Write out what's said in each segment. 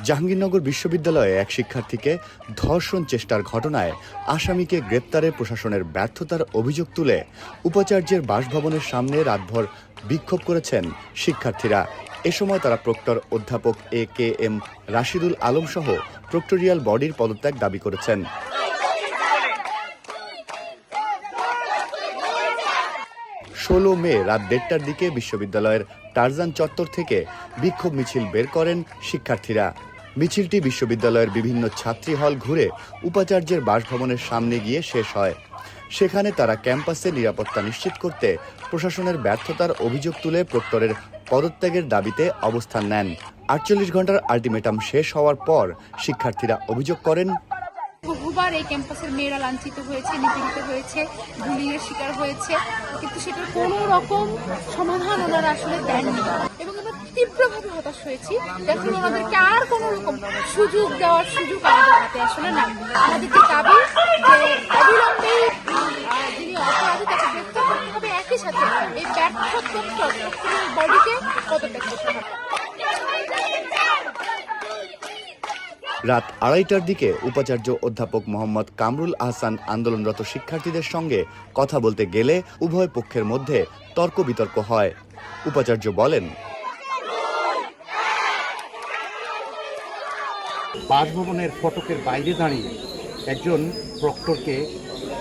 জাহাঙ্গীরনগর বিশ্ববিদ্যালয়ে এক শিক্ষার্থীকে ধর্ষণ চেষ্টার ঘটনায় আসামিকে গ্রেপ্তারে প্রশাসনের ব্যর্থতার অভিযোগ তুলে উপাচার্যের বাসভবনের সামনে রাতভর বিক্ষোভ করেছেন শিক্ষার্থীরা। এ সময় তারা প্রক্টর অধ্যাপক এ.কে.এম. রাশিদুল আলম সহ প্রক্টোরিয়াল বডির পদত্যাগ দাবি করেছেন। ১৬ মে রাত ১:৩০টার দিকে বিশ্ববিদ্যালয়ের টারজান চত্বর থেকে বিক্ষোভ মিছিল বের করেন শিক্ষার্থীরা। মিছিলটি বিশ্ববিদ্যালয়ের বিভিন্ন ছাত্রী হল ঘুরে উপাচার্যের বাসভবনের সামনে গিয়ে শেষ হয়। সেখানে তারা ক্যাম্পাসে নিরাপত্তা নিশ্চিত করতে প্রশাসনের ব্যর্থতার অভিযোগ তুলে প্রক্টরের পদত্যাগের দাবিতে অবস্থান নেন। ৪৮ ঘন্টার আলটিমেটাম শেষ হওয়ার পর শিক্ষার্থীরা অভিযোগ করেন, বহুবার এই ক্যাম্পাসের মেয়েরা লাঞ্ছিত হয়েছে, নিপীড়িত হয়েছে, বুলিংয়ের শিকার হয়েছে, কিন্তু সেটার কোনো রকম সমাধান ওনারা আসলে দেননি এবং আমরা তীব্রভাবে হতাশ হয়েছি। দেখুন, ওনাদেরকে আর কোনো রকম সুযোগ দেওয়ার সুযোগ আমাদের হাতে আসলে না। আমাদেরকে দাবি যে অবিলম্বে যিনি অপরাধী তাকে গ্রেফতার করতে হবে, একই সাথে এই বডিকে পদত্যাগ করতে হবে। রাত ২:৩০টার দিকে উপাচার্য অধ্যাপক মোহাম্মদ কামরুল আহসান আন্দোলনরত শিক্ষার্থীদের সঙ্গে কথা বলতে গেলে উভয় পক্ষের মধ্যে তর্ক বিতর্ক হয়। উপাচার্য বলেন, বাসভবনের ফটকের বাইরে দাঁড়িয়ে একজন প্রক্টরকে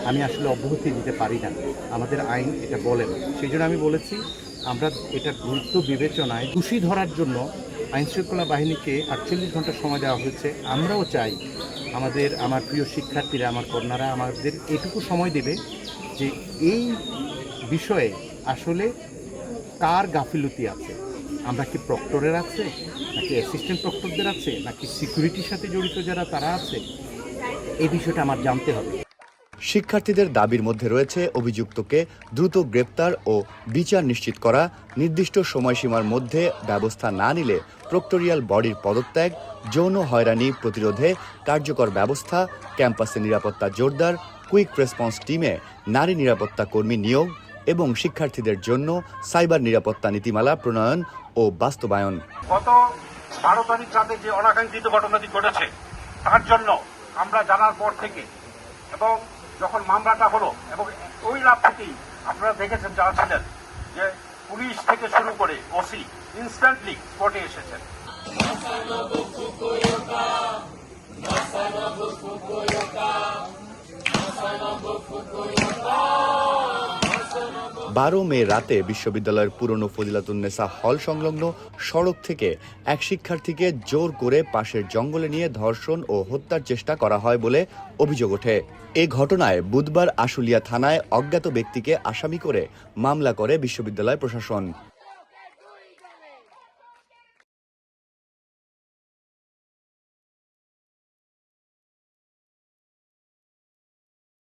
আমি আসলে অব্যাহতি দিতে পারি না, আমাদের আইন এটা বলে না। সেই জন্য আমি বলেছি আমরা এটার গুরুত্ব বিবেচনায় দোষী ধরার জন্য আইনশৃঙ্খলা বাহিনীকে ৪৮ ঘন্টা সময় দেওয়া হয়েছে। আমরাও চাই আমার প্রিয় শিক্ষার্থীরা, আমার কন্যারা আমাদের এটুকু সময় দেবে যে এই বিষয়ে আসলে কার গাফিলতি আছে। আমরা কি প্রক্টরের আছে, নাকি অ্যাসিস্ট্যান্ট প্রক্টরদের আছে, নাকি সিকিউরিটির সাথে জড়িত যারা তারা আছে, এই বিষয়টা আমার জানতে হবে। শিক্ষার্থীদের দাবির মধ্যে রয়েছে অভিযুক্তকে দ্রুত গ্রেপ্তার ও বিচার নিশ্চিত করা, নির্দিষ্ট সময়সীমার মধ্যে ব্যবস্থা না নিলে প্রক্টোরিয়াল বডির পদত্যাগ, যৌন হয়রানি প্রতিরোধে কার্যকর ব্যবস্থা, ক্যাম্পাসে নিরাপত্তা জোরদার, কুইক রেসপন্স টিমে নারী নিরাপত্তা কর্মী নিয়োগ এবং শিক্ষার্থীদের জন্য সাইবার নিরাপত্তা নীতিমালা প্রণয়ন ও বাস্তবায়ন। গত ১২ তারিখ রাতে যে অনাকাঙ্ক্ষিত ঘটনাটি ঘটেছে তার জন্য আমরা জানার পর থেকে এবং যখন মামলাটা হলো এবং ওই রাত থেকেই আপনারা দেখেছেন যারা ছিলেন যে পুলিশ থেকে শুরু করে ওসি ইনস্ট্যান্টলি স্পটে এসেছেন। ১২ মে রাতে বিশ্ববিদ্যালয়ের পুরনো ফজিলাতুন্নেসা হল সংলগ্ন সড়ক থেকে এক শিক্ষার্থীকে জোর করে পাশের জঙ্গলে নিয়ে ধর্ষণ ও হত্যার চেষ্টা করা হয় বলে অভিযোগ ওঠে। এ ঘটনায় বুধবার আশুলিয়া থানায় অজ্ঞাত ব্যক্তিকে আসামি করে মামলা করে বিশ্ববিদ্যালয় প্রশাসন।